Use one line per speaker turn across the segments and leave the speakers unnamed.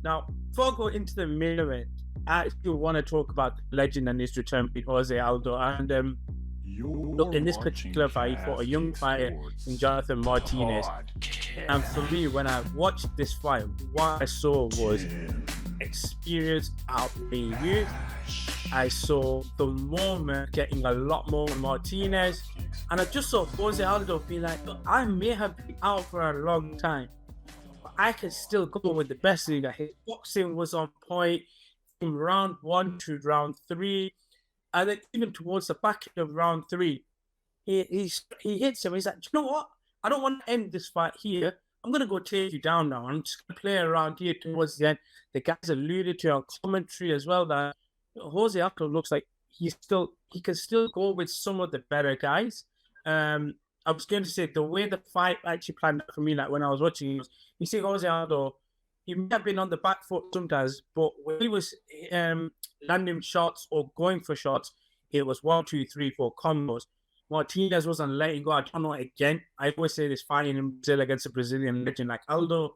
Now, before I go into the main event, I actually want to talk about the legend and his return with Jose Aldo. And look,
Your
in this
marching
particular fight, he fought a young
past
fighter in
sports
Jonathan Martinez. And for me,
podcast.
when I watched this fight, what I saw was
Tim
experience outplaying youth.
Cash.
I saw the moment getting a lot more with Martinez. And I just saw Jose Aldo be like, "Look, I may have been out for a long time, but I can still go with the best league." His boxing was on point from round one to round three. And then even towards the back end of round three, he hits him. He's like, "Do you know what? I don't want to end this fight here. I'm gonna go take you down now. I'm just gonna play around here towards the end." The guys alluded to on commentary as well that Jose Aldo looks like he can still go with some of the better guys. I was going to say the way the fight actually planned out for me, like when I was watching, you see Jose Aldo, he may have been on the back foot sometimes, but when he was landing shots or going for shots, it was one, two, three, four combos. Martinez wasn't letting go. I don't know. Again, I always say this fighting in Brazil against a Brazilian legend like Aldo,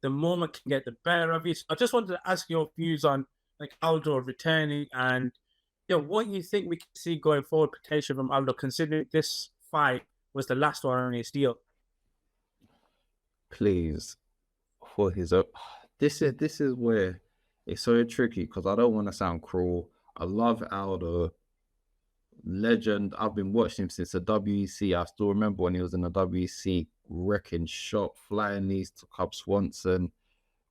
the moment can get the better of you. So I just wanted to ask your views on like Aldo returning and what you think we can see going forward potential from Aldo, considering this fight was the last one on his deal.
Please, for his own. This is where it's so tricky because I don't want to sound cruel. I love Aldo, legend. I've been watching him since the WEC. I still remember when he was in the WEC, wrecking shop, flying knees to Cub Swanson,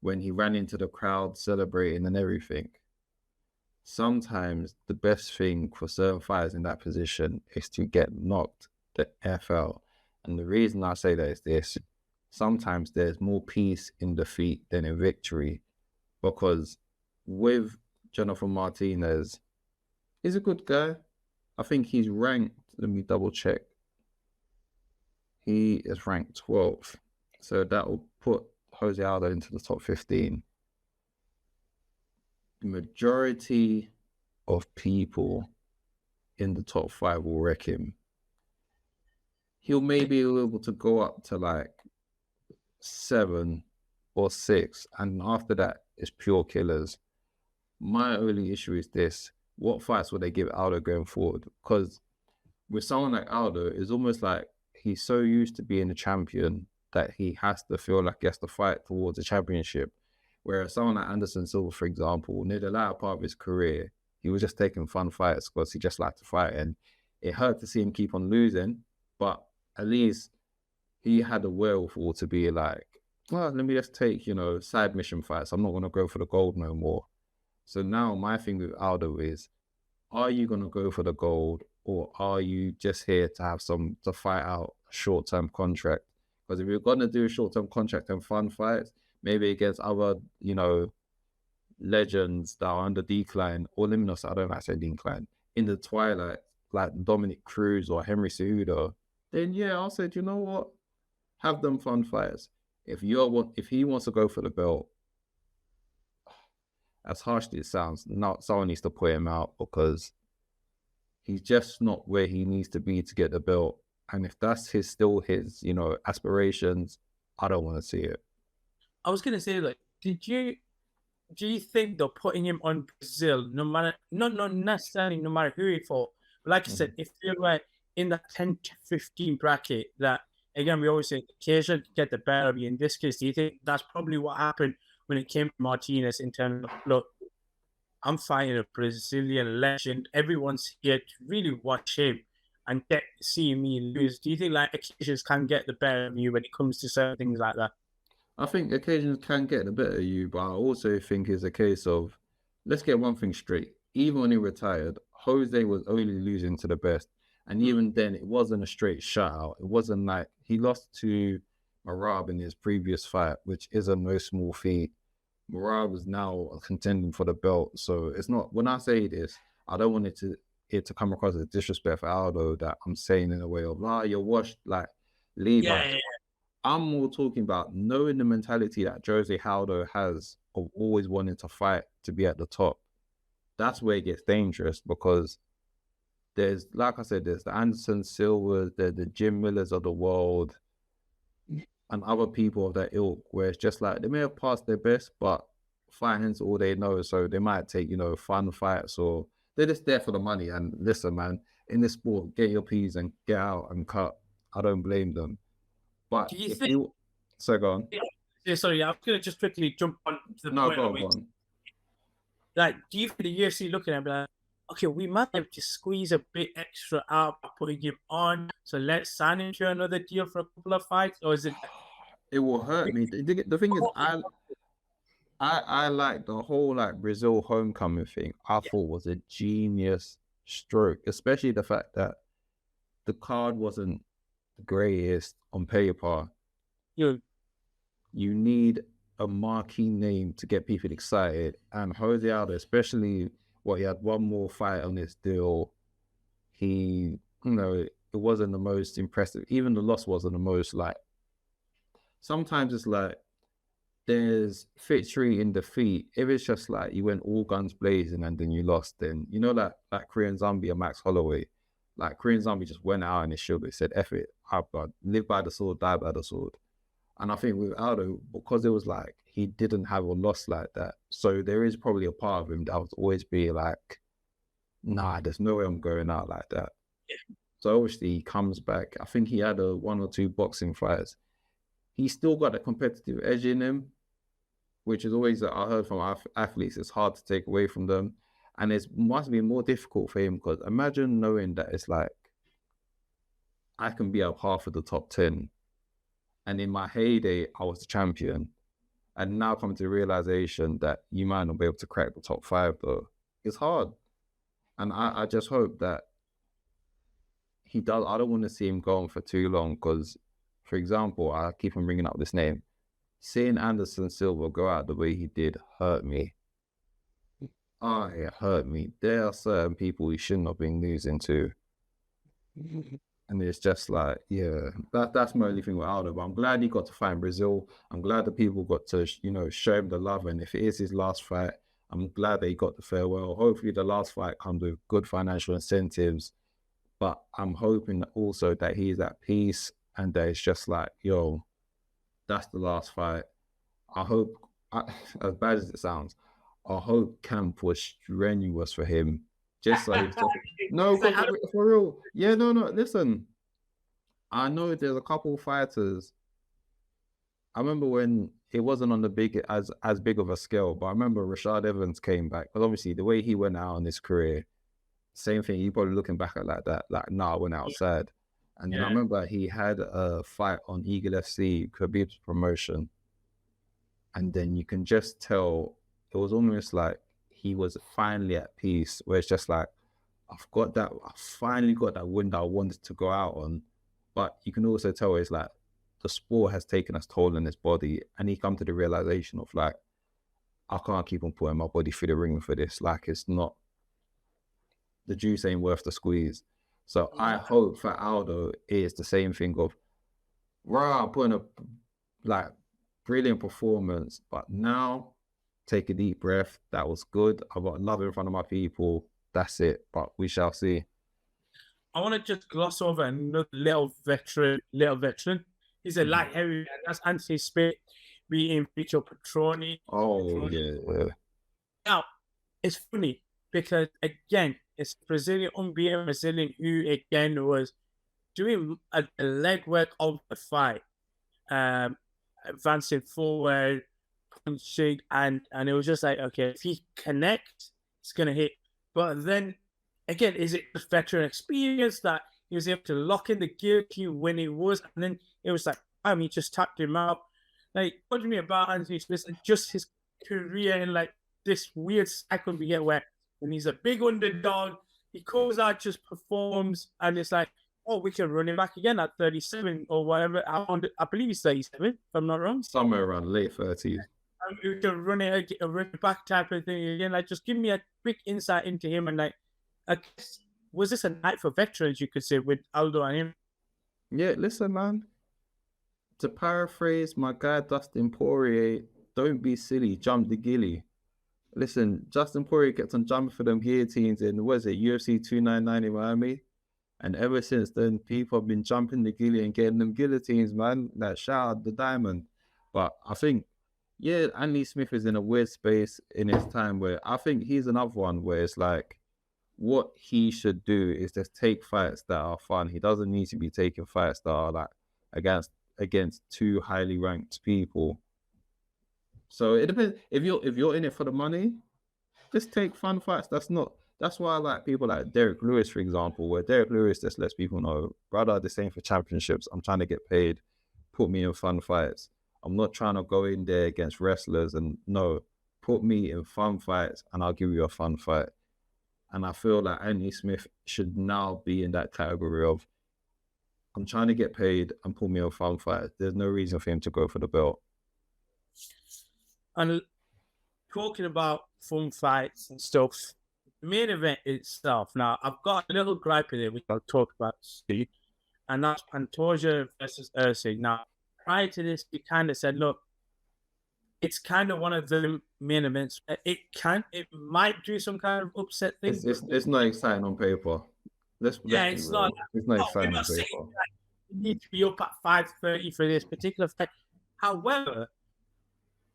when he ran into the crowd celebrating and everything. Sometimes the best thing for certain fighters in that position is to get knocked the FL. And the reason I say that is this: sometimes there's more peace in defeat than in victory. Because with Jonathan Martinez, he's a good guy. I think he's ranked, let me double check. He is ranked 12th. So that will put Jose Aldo into the top 15. The majority of people in the top 5 will wreck him. He'll maybe be able to go up to like 7 or 6, and after that it's pure killers. My only issue is this: what fights will they give Aldo going forward? Because with someone like Aldo, it's almost like he's so used to being a champion that he has to feel like he has to fight towards a championship. Whereas someone like Anderson Silva, for example, near the latter part of his career, he was just taking fun fights because he just liked to fight, and it hurt to see him keep on losing, but at least he had the wherewithal to be like, well, let me just take, side mission fights. I'm not going to go for the gold no more. So now my thing with Aldo is, are you going to go for the gold, or are you just here to fight out a short-term contract? Because if you're going to do a short-term contract and fun fights, maybe against other, legends that are under decline, or let me not say, I don't like to say decline, in the twilight, like Dominic Cruz or Henry Cejudo, then yeah, I'll say, do you know what? Have them fun fights. If he wants to go for the belt, as harshly it sounds, not someone needs to put him out, because he's just not where he needs to be to get the belt. And if that's still his aspirations, I don't want to see it.
I was gonna say, like, do you think they're putting him on Brazil, no matter not necessarily no matter who he fought, but like I said, if you're like in the 10 to 15 bracket, that again we always say occasion to get the better of you. In this case, do you think that's probably what happened when it came to Martinez in terms of, look, I'm fighting a Brazilian legend. Everyone's here to really watch him and get to see me lose. Do you think like occasions can get the better of you when it comes to certain things like that?
I think occasions can get the better of you, but I also think it's a case of, let's get one thing straight. Even when he retired, Jose was only losing to the best. And even then, it wasn't a straight shutout. It wasn't like he lost to Marab in his previous fight, which is a no small feat. Marab is now contending for the belt. So it's not, when I say this, I don't want it to come across as disrespect for Aldo that I'm saying in a way of, you're washed, like, leave us.
Yeah.
I'm more talking about knowing the mentality that Jose Aldo has of always wanting to fight to be at the top. That's where it gets dangerous, because there's, like I said, there's the Anderson Silvas, there's the Jim Millers of the world, and other people of that ilk, where it's just like they may have passed their best, but finance all they know, so they might take, fun fights, or they're just there for the money. And listen, man, in this sport, get your P's and get out and cut. I don't blame them. But
Do you
if
think?
you, so go on.
Yeah, sorry, I'm gonna just quickly jump on to the
No,
point
go
of
on,
it.
go on.
Like, do you think the UFC looking at it like, okay, we might have to squeeze a bit extra out by putting him on, so let's sign him to another deal for a couple of fights, or is it?
It will hurt me. The thing is, I like the whole like Brazil homecoming thing. I
Yeah,
thought was a genius stroke, especially the fact that the card wasn't the greatest on paper.
you
You need a marquee name to get people excited, and Jose Aldo, especially he had one more fight on this deal. He, it wasn't the most impressive. Even the loss wasn't the most like. Sometimes it's like there's victory in defeat. If it's just like you went all guns blazing and then you lost, then like Korean Zombie and Max Holloway, like Korean Zombie just went out and his sugar said, "F it, I've got live by the sword, die by the sword." And I think with Aldo, because it was like he didn't have a loss like that, so there is probably a part of him that would always be like, "Nah, there's no way I'm going out like that." So obviously he comes back. I think he had a 1 or 2 boxing fights. He's still got a competitive edge in him, which is always, I heard from athletes, it's hard to take away from them. And it must be more difficult for him, because imagine knowing that it's like, I can be up half of the top 10. And in my heyday, I was the champion. And now come to the realization that you might not be able to crack the top 5 though. It's hard. And I just hope that he does. I don't want to see him go on for too long, because, for example, I keep on bringing up this name. Seeing Anderson Silva go out the way he did hurt me. Oh, it hurt me. There are certain people he shouldn't have been losing to. And it's just like, yeah, that's my only thing with Aldo. But I'm glad he got to fight in Brazil. I'm glad the people got to, show him the love. And if it is his last fight, I'm glad that he got the farewell. Hopefully the last fight comes with good financial incentives. But I'm hoping also that he's at peace and that it's just like, yo, that's the last fight. I hope, as bad as it sounds, I hope camp was strenuous for him. Just so he's just, no,
it's like,
because for real. Yeah, no, listen. I know there's a couple fighters. I remember when it wasn't on the big as big of a scale, but I remember Rashad Evans came back. But obviously the way he went out in his career, same thing, you probably looking back at like that, like, nah, I went outside. And then I remember he had a fight on Eagle FC, Khabib's promotion. And then you can just tell it was almost like he was finally at peace, where it's just like, I finally got that win that I wanted to go out on. But you can also tell it's like the sport has taken its toll on his body, and he come to the realization of like, I can't keep on putting my body through the ring for this. Like, it's not, the juice ain't worth the squeeze. So I hope for Aldo is the same thing of, putting a like brilliant performance, but now take a deep breath. That was good. I've got love in front of my people. That's it. But we shall see.
I want to just gloss over another little veteran. He's a light heavyweight. That's Anthony Smith beating Vito Petroni.
Oh, yeah.
Now, it's funny because, again, it's Brazilian, unbeaten Brazilian, who, again, was doing a legwork of the fight, advancing forward, punching, and it was just like, okay, if he connects, it's going to hit. But then, again, is it just veteran experience that he was able to lock in the guillotine when it was, and then it was like, he just tapped him out. Like, what do you mean about Anthony Smith and just his career in like this weird cycle we get where when he's a big underdog, he goes out, just performs, and it's like, oh, we can run him back again at 37 or whatever. I believe he's 37, if I'm not wrong.
Somewhere around late 30s.
We can run it back type of thing again. Like, just give me a quick insight into him, and like, I guess, was this a night for veterans, you could say, with Aldo and him?
Yeah, listen, man. To paraphrase my guy Dustin Poirier, don't be silly, jump the gilly. Listen, Justin Poirier kept on jumping for them guillotines in, UFC 299 in Miami? And ever since then, people have been jumping the gilly and getting them guillotines, man. Like, shout out the diamond. But I think yeah, Andy Smith is in a weird space in his time where I think he's another one where it's like what he should do is just take fights that are fun. He doesn't need to be taking fights that are like against two highly ranked people. So it depends. If you're in it for the money, just take fun fights. That's why I like people like Derek Lewis, for example, where Derek Lewis just lets people know, brother, the same for championships. I'm trying to get paid. Put me in fun fights. I'm not trying to go in there against wrestlers and no, put me in fun fights and I'll give you a fun fight. And I feel like Anthony Smith should now be in that category of I'm trying to get paid and put me in a fun fight. There's no reason for him to go for the belt.
And talking about fun fights and stuff, the main event itself. Now, I've got a little gripe in it, which I'll talk about soon, and that's Pantoja versus Usyk. Now, prior to this, we kind of said, look, it's kind of one of the main events. It might do some kind of upset thing.
It's not exciting on paper.
It's not.
It's not
We're
exciting on
not saying
paper.
that you need to be up at 5:30 for this particular fight. However,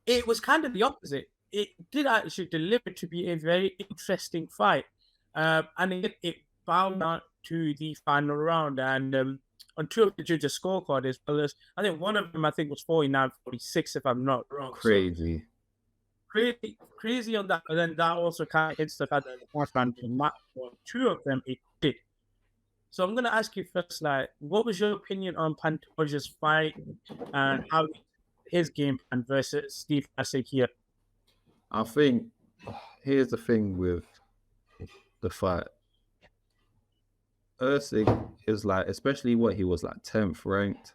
it was kind of the opposite. It did actually deliver to be a very interesting fight. And it bowed down to the final round. And on two of the judges' scorecard, as well as I think one of them, I think, was 49-46, if I'm not wrong.
Crazy.
So, crazy on that. And then that also kind of hits the fact that the last round did not for two of them, it did. So I'm going to ask you first, like, what was your opinion on Pantoja's fight and how his game plan versus Steve Usyk here?
I think here's the thing with the fight. Usyk is like, especially what he was like 10th ranked.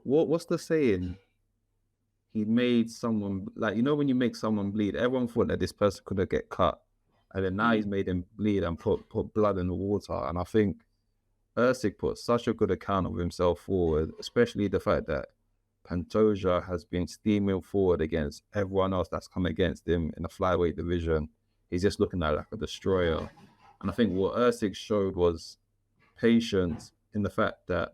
What's the saying? He made someone like when you make someone bleed, everyone thought that this person could have get cut. And then now he's made him bleed and put blood in the water. And I think Usyk put such a good account of himself forward, especially the fact that Pantoja has been steaming forward against everyone else that's come against him in the flyweight division. He's just looking like a destroyer. And I think what Usyk showed was patience in the fact that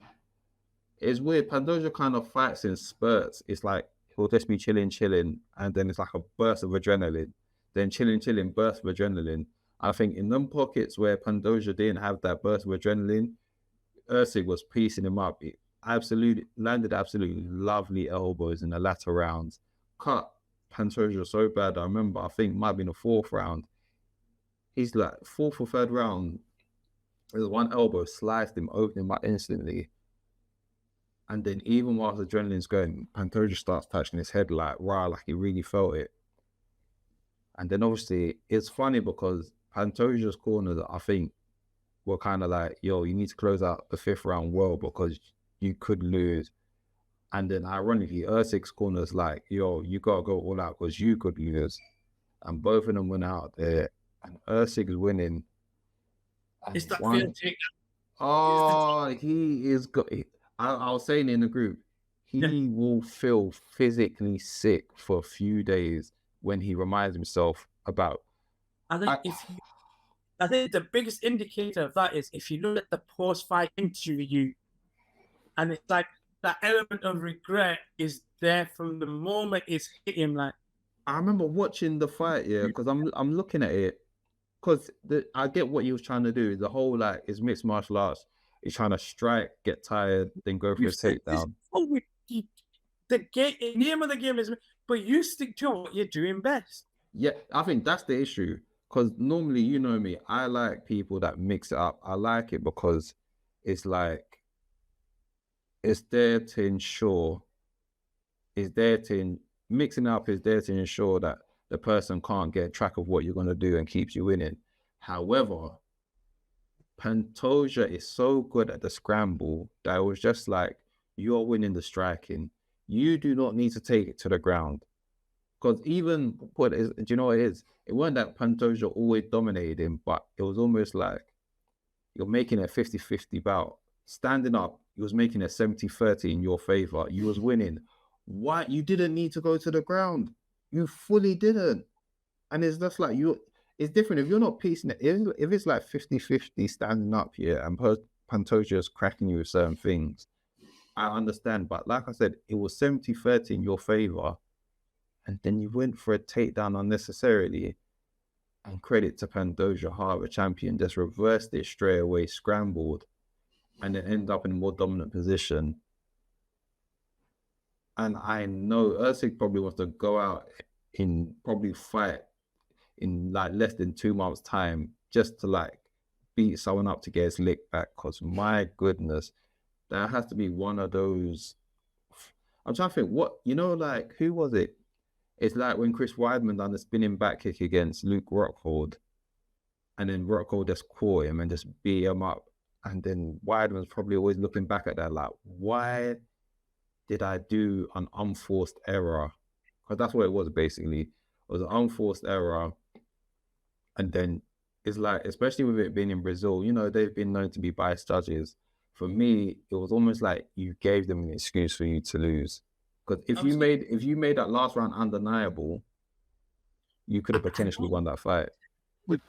it's weird. Pantoja kind of fights in spurts. It's like he'll just be chilling, and then it's like a burst of adrenaline. Then chilling, burst of adrenaline. I think in them pockets where Pantoja didn't have that burst of adrenaline, Usyk was piecing him up. It landed absolutely lovely elbows in the latter rounds. Cut Pantoja so bad. I remember, I think it might have been the fourth round. He's like fourth or third round. There's one elbow sliced him, opened him up instantly. And then even while the adrenaline's going, Pantoja starts touching his head like he really felt it. And then obviously it's funny because Pantoja's corners, I think, were kind of like, yo, you need to close out the fifth round well because you could lose. And then ironically, Usyk's corners like, yo, you gotta go all out because you could lose. And both of them went out there, and Usyk is winning.
It's that fair take.
Oh, he is good. I was saying in the group, he will feel physically sick for a few days when he reminds himself about.
I think the biggest indicator of that is if you look at the post-fight interview, and it's like that element of regret is there from the moment it's hit him. Like,
I remember watching the fight, because I'm looking at it, because I get what he was trying to do. The whole like is mixed martial arts. He's trying to strike, get tired, then go for a takedown.
The name of the game is, but you stick to what you're doing best.
Yeah, I think that's the issue. Because normally, you know me, I like people that mix it up. I like it because it's like, it's there to ensure, mixing up is there to ensure that the person can't get track of what you're going to do and keeps you winning. However, Pantoja is so good at the scramble that it was just like, you're winning the striking. You do not need to take it to the ground. Because even, do you know what it is? It wasn't that Pantoja always dominated him, but it was almost like you're making a 50-50 bout. Standing up, he was making a 70-30 in your favor. You was winning. Why? You didn't need to go to the ground. You fully didn't. And it's just like, it's different. If you're not piecing it, if it's like 50-50 standing up here and Pantoja is cracking you with certain things, I understand, but like I said, it was 70-30 in your favor, and then you went for a takedown unnecessarily. And credit to Pantoja, Hara champion, just reversed it straight away, scrambled, and then ended up in a more dominant position. And I know Usyk probably wants to go out in probably fight in like less than 2 months' time just to like beat someone up to get his lick back. Because my goodness, that has to be one of those. I'm trying to think like who was it? It's like when Chris Weidman done the spinning back kick against Luke Rockhold, and then Rockhold just caught him and just beat him up. And then Weidman's probably always looking back at that like, why did I do an unforced error? Because that's what it was basically. It was an unforced error. And then it's like, especially with it being in Brazil, they've been known to be biased judges. For me, it was almost like you gave them an excuse for you to lose. Because if you made that last round undeniable, you could have potentially won that fight.
I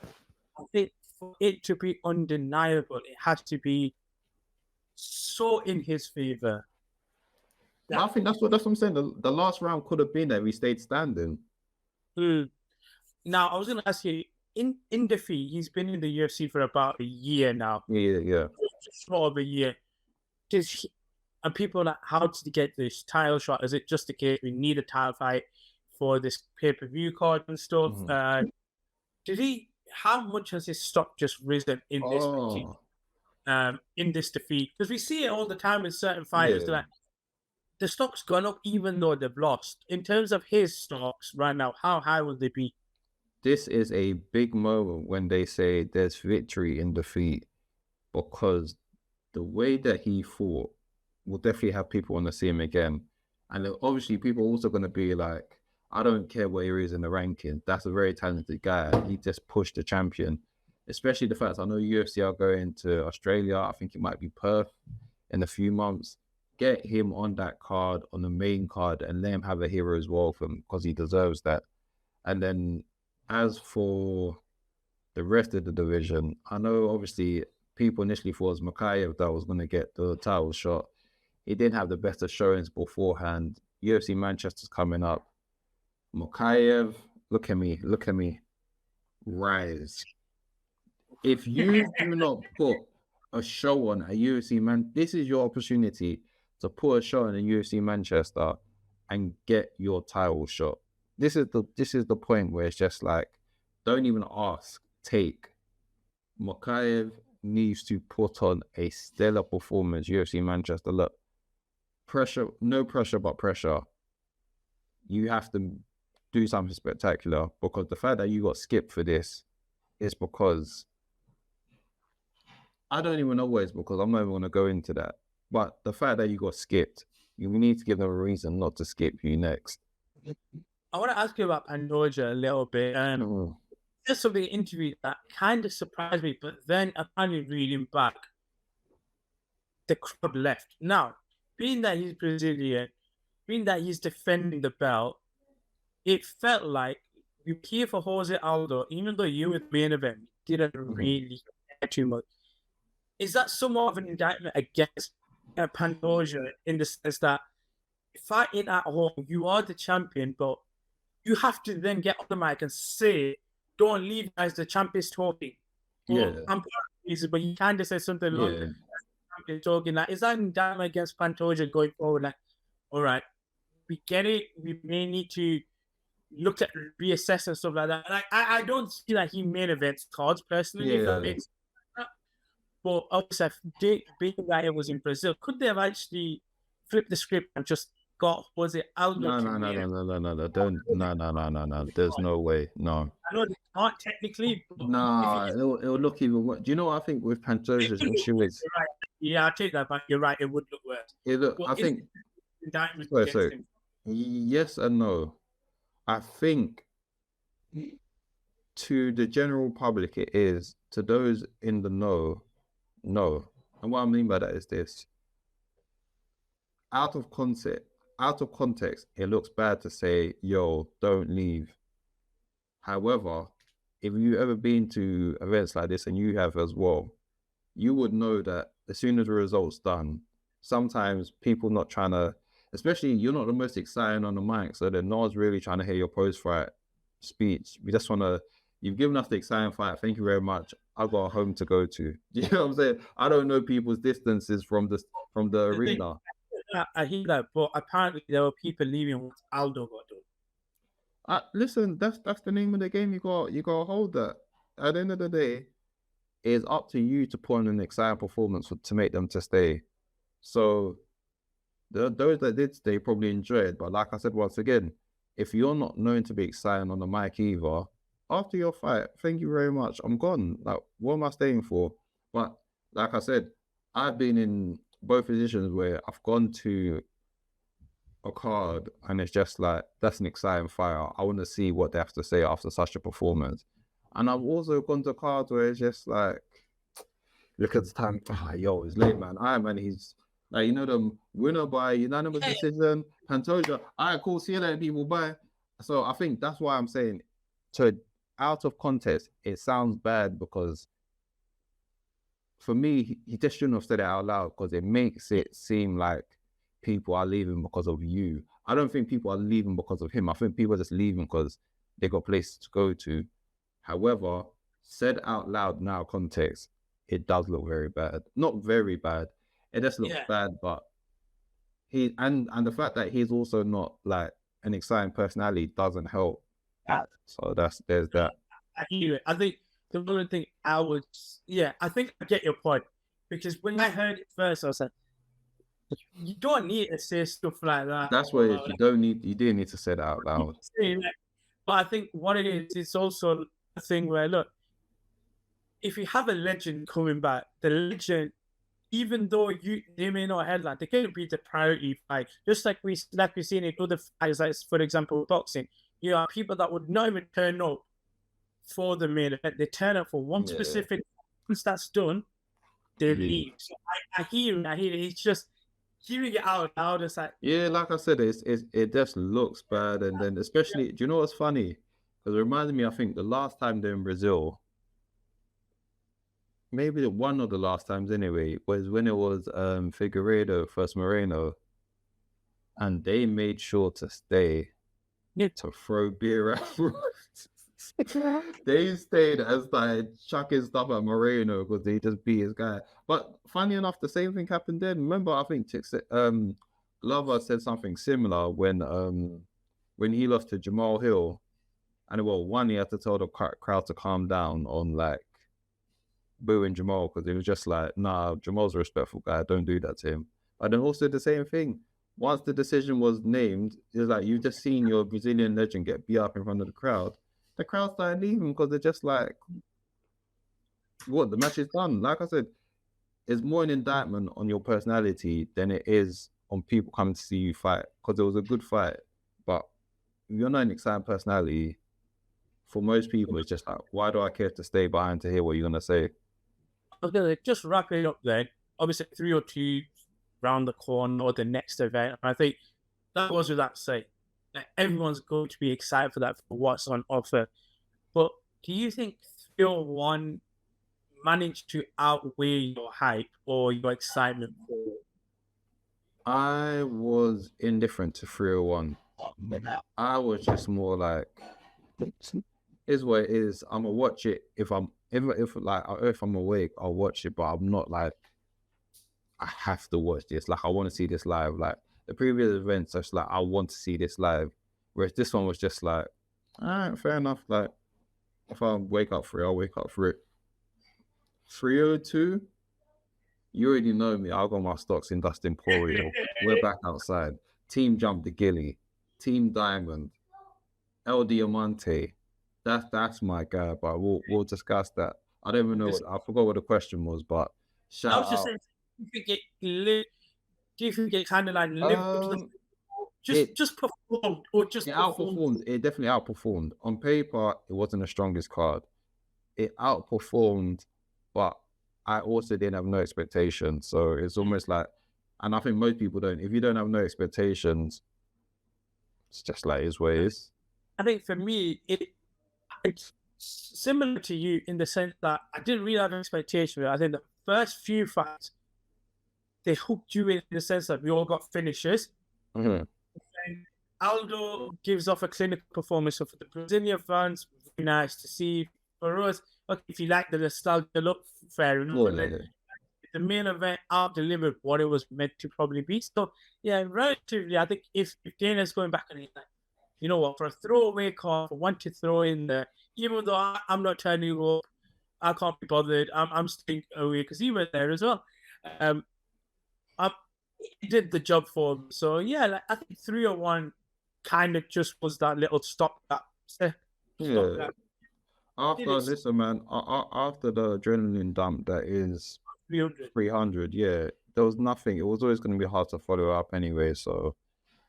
think for it to be undeniable, it has to be so in his favor.
I think that's what I'm saying. The last round could have been that we stayed standing.
Now, I was going to ask you, in defeat, he's been in the UFC for about a year now.
Yeah.
Just short of a year. And people are like, how did he get this title shot? Is it just the case we need a title fight for this pay-per-view card and stuff? How much has his stock just risen in this defeat? Because we see it all the time with certain fighters.
Yeah.
Like, the stock's gone up even though they've lost. In terms of his stocks right now, how high will they be?
This is a big moment when they say there's victory in defeat, because the way that he fought will definitely have people want to see him again. And obviously people are also going to be like, I don't care where he is in the ranking. That's a very talented guy. He just pushed the champion. Especially the fact I know UFC are going to Australia. I think it might be Perth in a few months. Get him on that card, on the main card, and let him have a hero as well for him, because he deserves that. And then as for the rest of the division, I know obviously people initially thought it was Makayev that was going to get the title shot. He didn't have the best of showings beforehand. UFC Manchester's coming up. Makayev, look at me, rise. If you do not put a show on a UFC this is your opportunity to put a show on a UFC Manchester and get your title shot. This is the point where it's just like, don't even ask, take. Makayev needs to put on a stellar performance. UFC Manchester, look, pressure, no pressure but pressure. You have to do something spectacular, because the fact that you got skipped for this is because I don't even know what it's because. I'm not even going to go into that. But the fact that you got skipped, you need to give them a reason not to skip you next.
I want to ask you about Pantoja a little bit. Just of the interview that kind of surprised me, but then upon reading back, the crowd left. Now, being that he's Brazilian, being that he's defending the belt, it felt like you here for Jose Aldo, even though you were the main event, didn't really care too much. Is that somewhat of an indictment against Pantoja in the sense that fighting at home, you are the champion, but you have to then get on the mic and say, don't leave as the champion's talking.
Yeah.
I'm paraphrasing, but you kind of said something along the talking. Like, is that an indictment against Pantoja going forward? Like, all right, we get it. We may need to look at reassess and stuff like that. Like, I don't see that he main events cards personally. But obviously, being that it was in Brazil, could they have actually flipped the script and just got, was it Aldo?
No. Don't. No. There's no way. No.
I know they can't technically.
It'll look even worse. Do you know what I think with Pantoja's issue is?
Right. Yeah, I'll take that back. You're right. It would look worse.
I think.
Sorry.
Yes and no. I think to the general public it is. To those in the know, no. And what I mean by that is this. Out of context, it looks bad to say, yo, don't leave. However, if you've ever been to events like this, and you have as well, you would know that as soon as the result's done, sometimes people not trying to, especially you're not the most exciting on the mic, so then no one's really trying to hear your post-fight speech. We just want to, you've given us the exciting fight. Thank you very much. I've got a home to go to. You know what I'm saying? I don't know people's distances from the
The thing,
arena.
I hear that, but apparently there were people leaving once Aldo got done.
Listen, that's the name of the game. You got to hold that. At the end of the day, it's up to you to put on an exciting performance to make them to stay. So those that did stay probably enjoyed. But like I said once again, if you're not known to be exciting on the mic either, after your fight, thank you very much. I'm gone. Like, what am I staying for? But like I said, I've been in both positions where I've gone to a card and it's just like, that's an exciting fight. I want to see what they have to say after such a performance. And I've also gone to cards where it's just like, look at the time. Yo, it's late, man. Man, he's like, the winner by unanimous decision. Pantoja. Cool. See you later, people. Bye. So I think that's why I'm saying, out of context, it sounds bad because for me, he just shouldn't have said it out loud because it makes it seem like people are leaving because of you. I don't think people are leaving because of him. I think people are just leaving because they got places to go to. However, said out loud now context, it does look very bad. Not very bad. It just looks bad, but and the fact that he's also not like an exciting personality doesn't help. So there's that.
I hear it. I think the only thing I think I get your point. Because when I heard it first, I was like, you don't need to say stuff like that.
That's what it is. You didn't need to say that out loud.
But I think what it is, it's also a thing where, look, if you have a legend coming back, the legend, even though they may not headline, they can't be the priority fight. Just like we've seen in other fights, like for example, boxing. You know, people that would not even turn up for the main event. They turn up for one specific. Once that's done, they leave. So I hear it. It's just hearing it out loud. It's like,
like I said, it just looks bad, and then especially, do you know what's funny? Because it reminded me, I think the last time they're in Brazil, maybe one of the last times anyway, was when it was Figueiredo versus Moreno, and they made sure to stay to throw beer out. They stayed as like chucking stuff at Moreno because they just beat his guy. But funny enough, the same thing happened then. Remember, I think Glover said something similar when he lost to Jamal Hill, and he had to tell the crowd to calm down on like booing Jamal because it was just like, nah, Jamal's a respectful guy, don't do that to him. But then also the same thing. Once the decision was named, it's like you've just seen your Brazilian legend get beat up in front of the crowd. The crowd started leaving because they're just like, what? The match is done. Like I said, it's more an indictment on your personality than it is on people coming to see you fight because it was a good fight. But if you're not an exciting personality, for most people, it's just like, why do I care to stay behind to hear what you're going to say?
Okay, just wrap it up then. Obviously, 302 round the corner or the next event. And I think that goes without saying. Like, everyone's going to be excited for that, for what's on offer. But do you think 301 managed to outweigh your hype or your excitement for it?
I was indifferent to 301. I was just more like, is what it is. I'm gonna watch it if I'm awake, I'll watch it, but I'm not like I have to watch this. Like I want to see this live. Like the previous events, I was like, I want to see this live. Whereas this one was just like, all right, fair enough. Like if I wake up for it, I'll wake up for it. 302, you already know me. I'll got my stocks in Dustin Poirier. We're back outside. Team Jump the Gilly. Team Diamond. El Diamante. That's my guy, but we'll discuss that. I don't even know I forgot what the question was, but
I was just saying, do you think it kind of like lived just performed or just
outperformed? It definitely outperformed. On paper, it wasn't the strongest card. It outperformed, but I also didn't have no expectations. So it's almost like, and I think most people don't. If you don't have no expectations, it's just like it's what it is.
I think for me, it's similar to you in the sense that I didn't really have expectations. I think the first few fights, they hooked you in the sense that we all got finishes.
Mhm.
And Aldo gives off a clinical performance. So for the Brazilian fans, very nice to see. For us, okay, if you like the nostalgia look, fair enough.
Yeah,
And
yeah,
then
yeah.
the main event out delivered what it was meant to probably be. So yeah, relatively, I think if Dana's going back and he's like, you know what, for a throwaway call, for one to throw in there, even though I'm not trying to go, I can't be bothered. I'm staying away because he was there as well. Um, I he did the job for him. So yeah, like, I think 301 kind of just was that little stop that stop
Yeah.
that did
After
it
listen, man. After the adrenaline dump that is
300.
300, yeah, there was nothing. It was always going to be hard to follow up anyway. So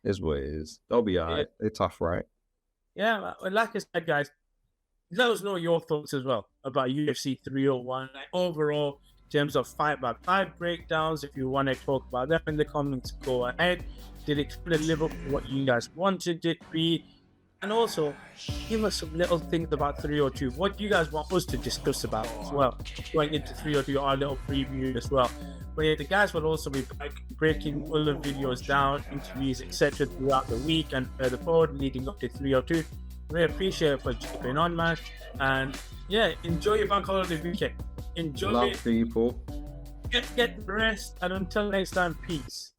it's what it is. They'll be
Yeah,
alright. They're tough, right?
yeah. Like I said, guys, let us know your thoughts as well about UFC 301. Like overall, in terms of fight by fight breakdowns, if you want to talk about that in the comments, go ahead. Did it live up to what you guys wanted it to be? And also, give us some little things about 302. What do you guys want us to discuss about as well? Going into 302, our little preview as well. But yeah, the guys will also be breaking all the videos down, interviews, etc. throughout the week and further forward, leading up to 302. We appreciate it for jumping on, man. And yeah, enjoy your bank holiday weekend. Enjoy
Love
it.
people.
Get rest. And until next time, peace.